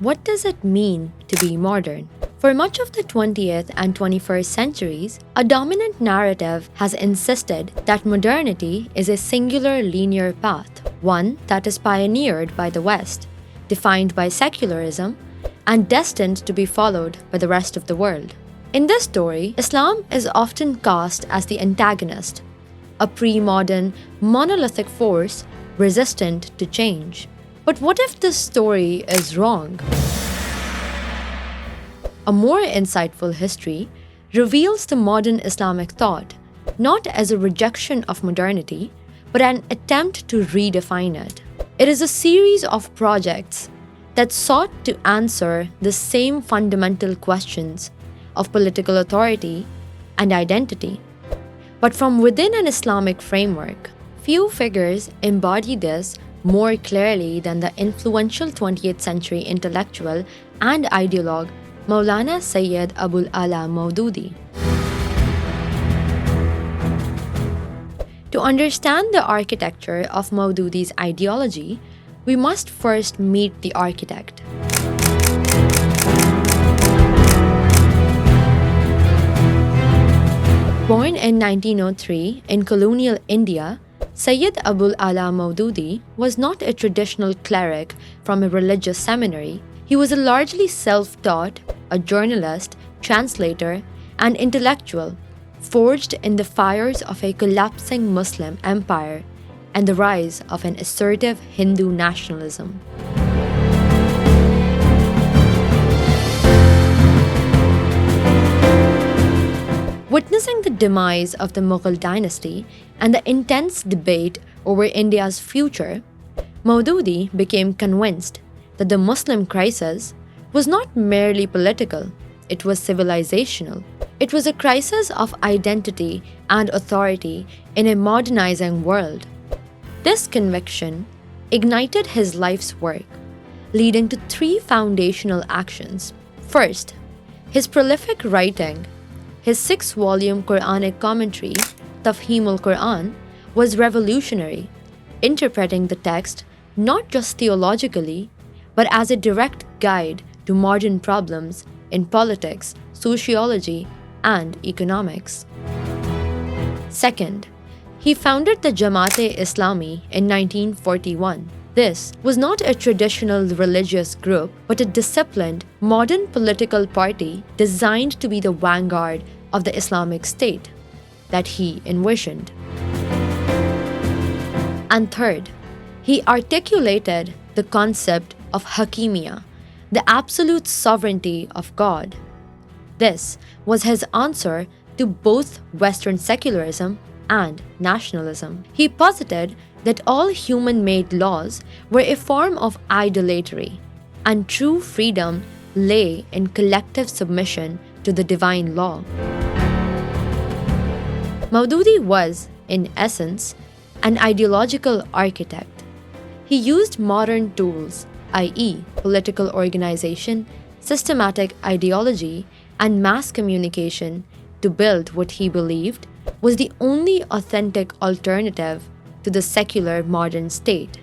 what does it mean to be modern? For much of the 20th and 21st centuries, a dominant narrative has insisted that modernity is a singular linear path, one that is pioneered by the West, defined by secularism, and destined to be followed by the rest of the world. In this story, Islam is often cast as the antagonist, a pre-modern, monolithic force resistant to change. But what if this story is wrong? A more insightful history reveals the modern Islamic thought not as a rejection of modernity, but an attempt to redefine it. It is a series of projects that sought to answer the same fundamental questions of political authority and identity, but from within an Islamic framework. Few figures embody this more clearly than the influential 20th century intellectual and ideologue Maulana Sayyid Abul Maududi. To understand the architecture of Maududi's ideology, we must first meet the architect. Born in 1903 in colonial India, Sayyid Abul Maududi was not a traditional cleric from a religious seminary. He was a largely self-taught, a journalist, translator, and intellectual, forged in the fires of a collapsing Muslim empire and the rise of an assertive Hindu nationalism. Witnessing the demise of the Mughal dynasty and the intense debate over India's future, Maududi became convinced that the Muslim crisis was not merely political, it was civilizational. It was a crisis of identity and authority in a modernizing world. This conviction ignited his life's work, leading to three foundational actions. First, his prolific writing. His 6-volume Quranic commentary, Tafhimul Quran, was revolutionary, interpreting the text not just theologically, but as a direct guide to modern problems in politics, sociology, and economics. Second, he founded the Jamaat-e-Islami in 1941. This was not a traditional religious group, but a disciplined, modern political party designed to be the vanguard of the Islamic State that he envisioned. And third, he articulated the concept of Hakimiyya, the absolute sovereignty of God. This was his answer to both Western secularism and nationalism. He posited that all human-made laws were a form of idolatry, and true freedom lay in collective submission to the divine law. Maududi was, in essence, an ideological architect. He used modern tools, i.e., political organization, systematic ideology, and mass communication to build what he believed was the only authentic alternative to the secular modern state,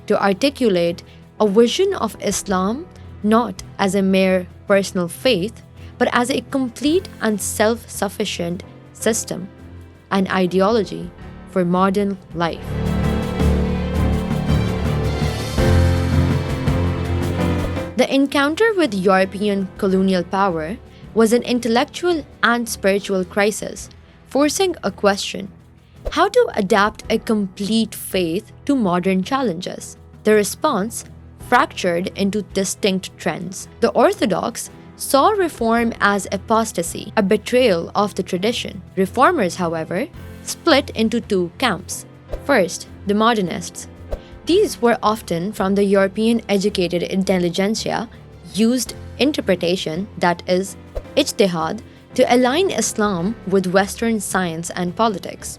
to articulate a vision of Islam not as a mere personal faith, but as a complete and self-sufficient system, an ideology for modern life. The encounter with European colonial power was an intellectual and spiritual crisis, forcing a question: how to adapt a complete faith to modern challenges? The response fractured into distinct trends. The Orthodox saw reform as apostasy, a betrayal of the tradition. Reformers, however, split into two camps. First, the Modernists. These were often from the European educated intelligentsia, used interpretation, that is, ijtihad, to align Islam with Western science and politics.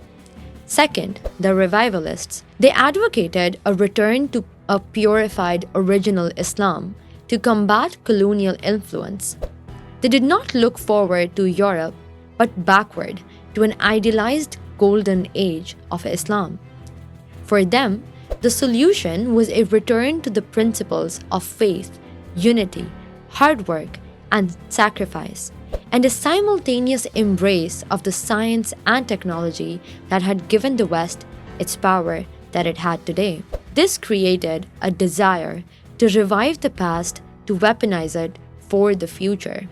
Second, the Revivalists. They advocated a return to a purified original Islam to combat colonial influence. They did not look forward to Europe, but backward to an idealized golden age of Islam. For them, the solution was a return to the principles of faith unity, hard work, and sacrifice, and a simultaneous embrace of the science and technology that had given the West its power that it had today. This created a desire to revive the past, to weaponize it for the future.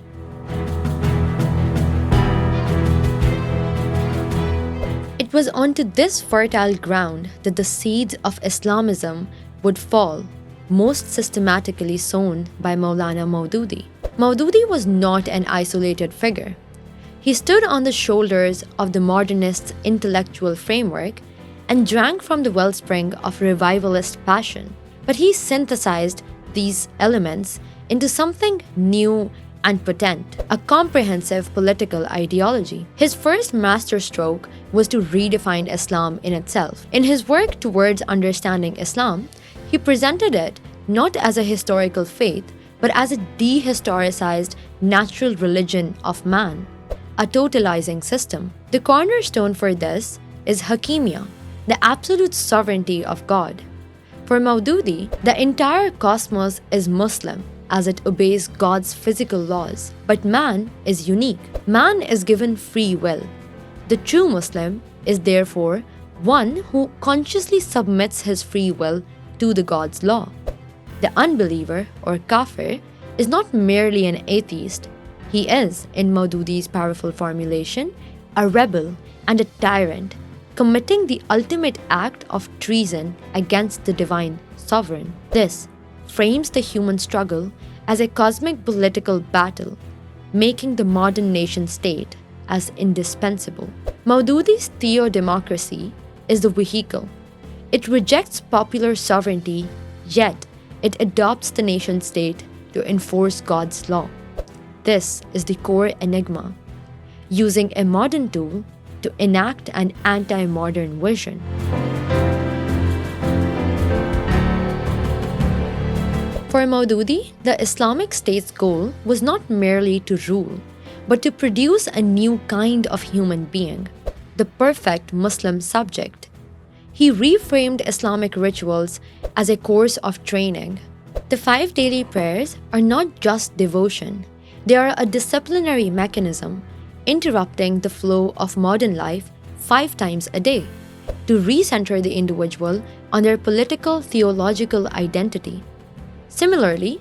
It was onto this fertile ground that the seeds of Islamism would fall, most systematically sown by Maulana Maududi. Maududi was not an isolated figure. He stood on the shoulders of the modernists' intellectual framework and drank from the wellspring of revivalist passion. But he synthesized these elements into something new and potent, a comprehensive political ideology. His first masterstroke was to redefine Islam in itself. In his work towards understanding Islam, he presented it not as a historical faith, but as a dehistoricized natural religion of man, a totalizing system. The cornerstone for this is Hakimiyya, the absolute sovereignty of God. For Maududi, the entire cosmos is Muslim, as it obeys God's physical laws. But man is unique. Man is given free will. The true Muslim is therefore one who consciously submits his free will to the God's law. The unbeliever, or kafir, is not merely an atheist. He is, in Maududi's powerful formulation, a rebel and a tyrant, committing the ultimate act of treason against the divine sovereign. This frames the human struggle as a cosmic political battle, making the modern nation-state as indispensable. Maududi's theodemocracy is the vehicle. It rejects popular sovereignty, yet it adopts the nation-state to enforce God's law. This is the core enigma, using a modern tool to enact an anti-modern vision. For Maududi, the Islamic State's goal was not merely to rule, but to produce a new kind of human being, the perfect Muslim subject. He reframed Islamic rituals as a course of training. The 5 daily prayers are not just devotion, they are a disciplinary mechanism interrupting the flow of modern life 5 times a day to recenter the individual on their political theological identity. Similarly,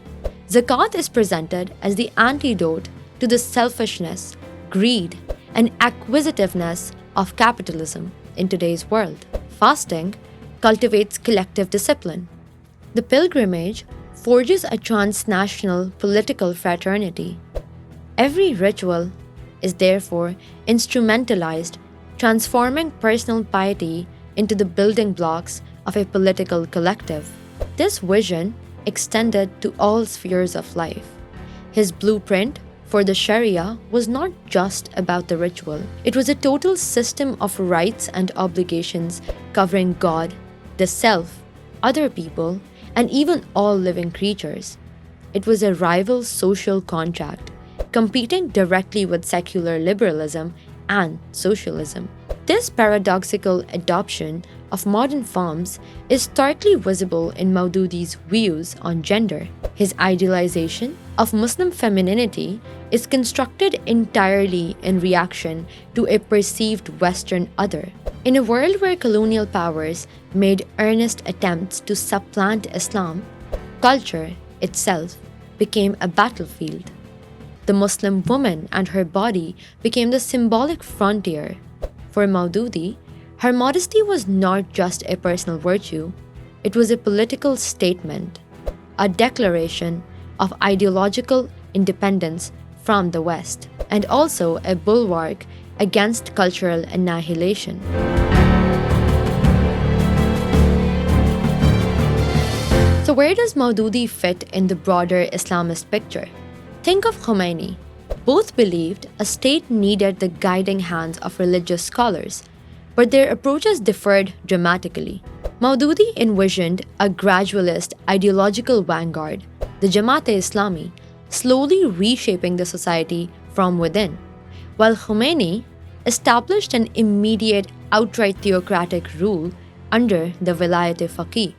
zakat is presented as the antidote to the selfishness, greed, and acquisitiveness of capitalism in today's world. Fasting cultivates collective discipline. The pilgrimage forges a transnational political fraternity. Every ritual is therefore instrumentalized, transforming personal piety into the building blocks of a political collective. This vision extended to all spheres of life. His blueprint for the Sharia was not just about the ritual. It was a total system of rights and obligations covering God, the self, other people, and even all living creatures. It was a rival social contract, competing directly with secular liberalism and socialism. This paradoxical adoption of modern forms is starkly visible in Maududi's views on gender. His idealization of Muslim femininity is constructed entirely in reaction to a perceived Western other. In a world where colonial powers made earnest attempts to supplant Islam, culture itself became a battlefield. The Muslim woman and her body became the symbolic frontier. For Maududi, her modesty was not just a personal virtue, it was a political statement, a declaration of ideological independence from the West, and also a bulwark against cultural annihilation. So where does Maududi fit in the broader Islamist picture? Think of Khomeini. Both believed a state needed the guiding hands of religious scholars, but their approaches differed dramatically. Maududi envisioned a gradualist ideological vanguard, the Jamaat-e-Islami, slowly reshaping the society from within, while Khomeini established an immediate, outright theocratic rule under the Vilayat-e-Faqih.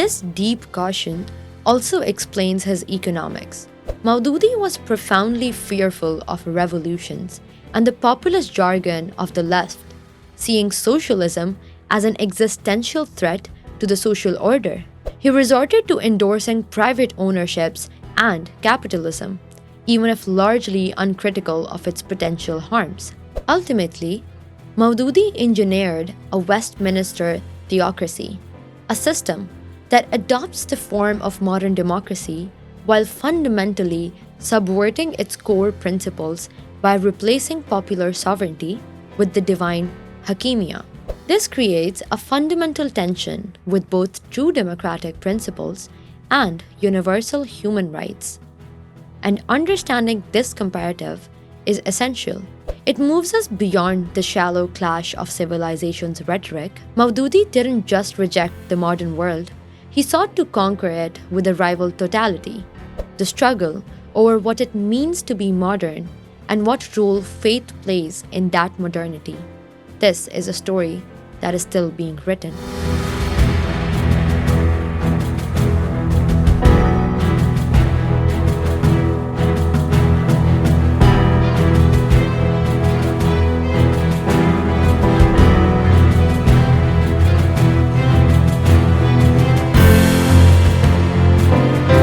This deep caution also explains his economics. Maududi was profoundly fearful of revolutions and the populist jargon of the left, seeing socialism as an existential threat to the social order. He resorted to endorsing private ownerships and capitalism, even if largely uncritical of its potential harms. Ultimately, Maududi engineered a Westminster theocracy, a system that adopts the form of modern democracy while fundamentally subverting its core principles by replacing popular sovereignty with the divine hakimiyya. This creates a fundamental tension with both true democratic principles and universal human rights. And understanding this comparative is essential. It moves us beyond the shallow clash of civilization's rhetoric. Maududi didn't just reject the modern world, he sought to conquer it with a rival totality. The struggle over what it means to be modern and what role faith plays in that modernity. This is a story that is still being written.